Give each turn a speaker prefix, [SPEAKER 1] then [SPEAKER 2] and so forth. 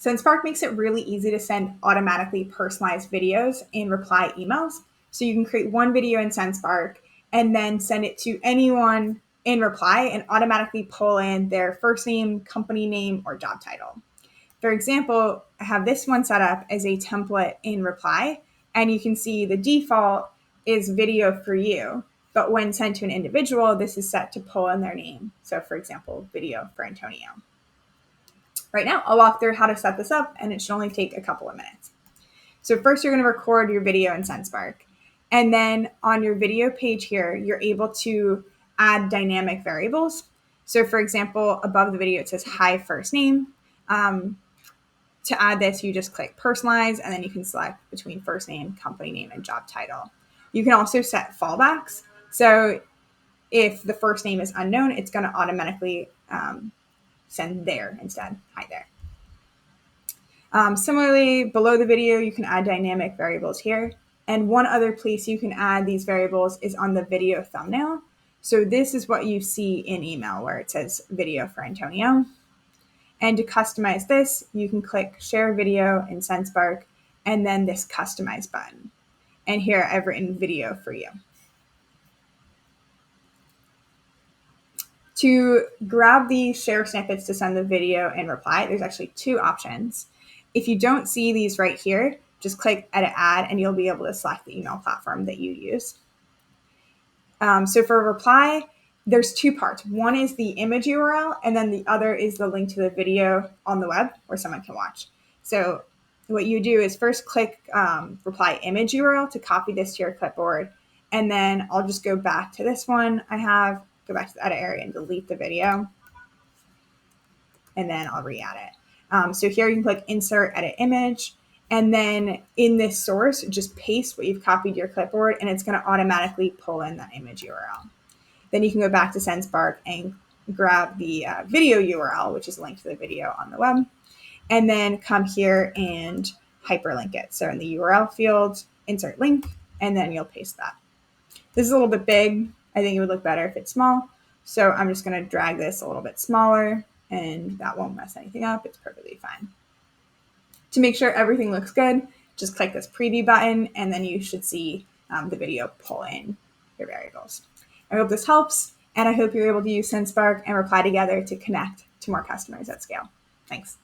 [SPEAKER 1] Sendspark makes it really easy to send automatically personalized videos and reply emails. So you can create one video in Sendspark and then send it to anyone in reply and automatically pull in their first name, company name, or job title. For example, I have this one set up as a template in reply, and you can see the default is video for you. But when sent to an individual, this is set to pull in their name. So for example, video for Antonio. Right now, I'll walk through how to set this up, and it should only take a couple of minutes. So first, you're going to record your video in Sendspark. And then on your video page here, you're able to add dynamic variables. So for example, above the video, it says hi first name. To add this, you just click personalize, and then you can select between first name, company name, and job title. You can also set fallbacks. So if the first name is unknown, it's going to automatically send there instead. Hi there. Similarly, below the video, you can add dynamic variables here. And one other place you can add these variables is on the video thumbnail. So this is what you see in email where it says video for Antonio. And to customize this, you can click share video in Sendspark and then this customize button. And here I've written video for you. To grab the share snippets to send the video and reply, there's actually two options. If you don't see these right here, just click edit add and you'll be able to select the email platform that you use. So for reply, there's two parts. One is the image URL, and then the other is the link to the video on the web where someone can watch. So what you do is first click reply image URL to copy this to your clipboard. And then I'll just go back to this one go back to the edit area and delete the video. And then I'll re-add it. So here you can click insert edit image. And then in this source, just paste what you've copied to your clipboard, and it's going to automatically pull in that image URL. Then you can go back to Sendspark and grab the video URL, which is linked to the video on the web, and then come here and hyperlink it. So in the URL field, insert link, and then you'll paste that. This is a little bit big. I think it would look better if it's small. So I'm just going to drag this a little bit smaller, and that won't mess anything up. It's perfectly fine. To make sure everything looks good, just click this preview button, and then you should see the video pull in your variables. I hope this helps, and I hope you're able to use Sendspark and reply together to connect to more customers at scale. Thanks.